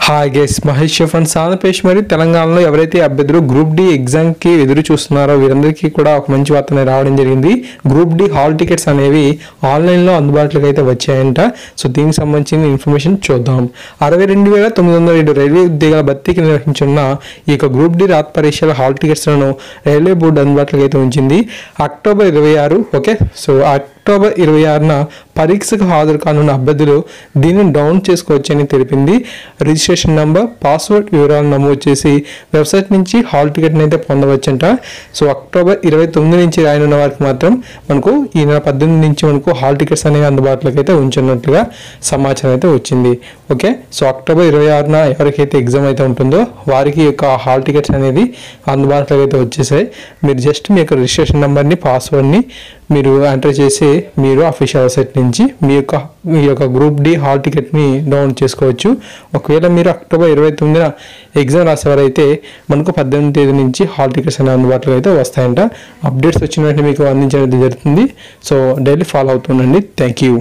Hi guys, Mahesh friends Andhra Pradesh మరియు తెలంగాణలో ఎవరైతే అభ్యర్థులు గ్రూప్ డి ఎగ్జామ్కి ఎదురు చూస్తున్నారో వీరందరికీ కూడా ఒక మంచి వార్త రావడం జరిగింది. గ్రూప్ డి హాల్ టికెట్స్ అనేవి ఆన్లైన్లో అందుబాటులోకి అయితే వచ్చాయంట. సో దీనికి సంబంధించిన ఇన్ఫర్మేషన్ చూద్దాం. 62,907 రైల్వే ఉద్యోగాల భర్తీకి నిర్వహించున్న ఈ యొక్క గ్రూప్ డి రాత పరీక్షల హాల్ టికెట్స్లను రైల్వే బోర్డు అందుబాటులోకి అయితే ఉంచింది. October 26 okay. సో అక్టోబర్ 26న పరీక్షకు హాజరు కానున్న అభ్యర్థులు దీనిని డౌన్ చేసుకోవచ్చని తెలిపింది. రిజిస్ట్రేషన్ నంబర్, పాస్వర్డ్ వివరాలు నమోదు చేసి వెబ్సైట్ నుంచి హాల్ టికెట్ని అయితే పొందవచ్చంట. సో అక్టోబర్ 29 నుంచి రాయనున్న వారికి మాత్రం మనకు ఈ నెల 18 నుంచి మనకు హాల్ టికెట్స్ అనేవి అందుబాటులోకి అయితే ఉంచున్నట్లుగా సమాచారం అయితే వచ్చింది. ఓకే. సో అక్టోబర్ 26న ఎవరికైతే ఎగ్జామ్ అయితే ఉంటుందో వారికి యొక్క హాల్ టికెట్స్ అనేది అందుబాటులోకి అయితే వచ్చేసాయి. మీరు జస్ట్ మీ యొక్క రిజిస్ట్రేషన్ నెంబర్ని, పాస్వర్డ్ని మీరు ఎంటర్ చేసి మీరు అఫీషియల్ వెబ్సైట్ నుంచి మీ యొక్క గ్రూప్ డి హాల్ టికెట్ని డౌన్లోడ్ చేసుకోవచ్చు. ఒకవేళ మీరు అక్టోబర్ 29న ఎగ్జామ్ రాసేవారైతే మనకు 18వ తేదీ నుంచి హాల్ టికెట్స్ అనేవి అందుబాటులో అయితే వస్తాయంట. అప్డేట్స్ వచ్చిన వెంటనే మీకు అందించడం జరుగుతుంది. సో డైలీ ఫాలో అవుతుండండి. Thank you.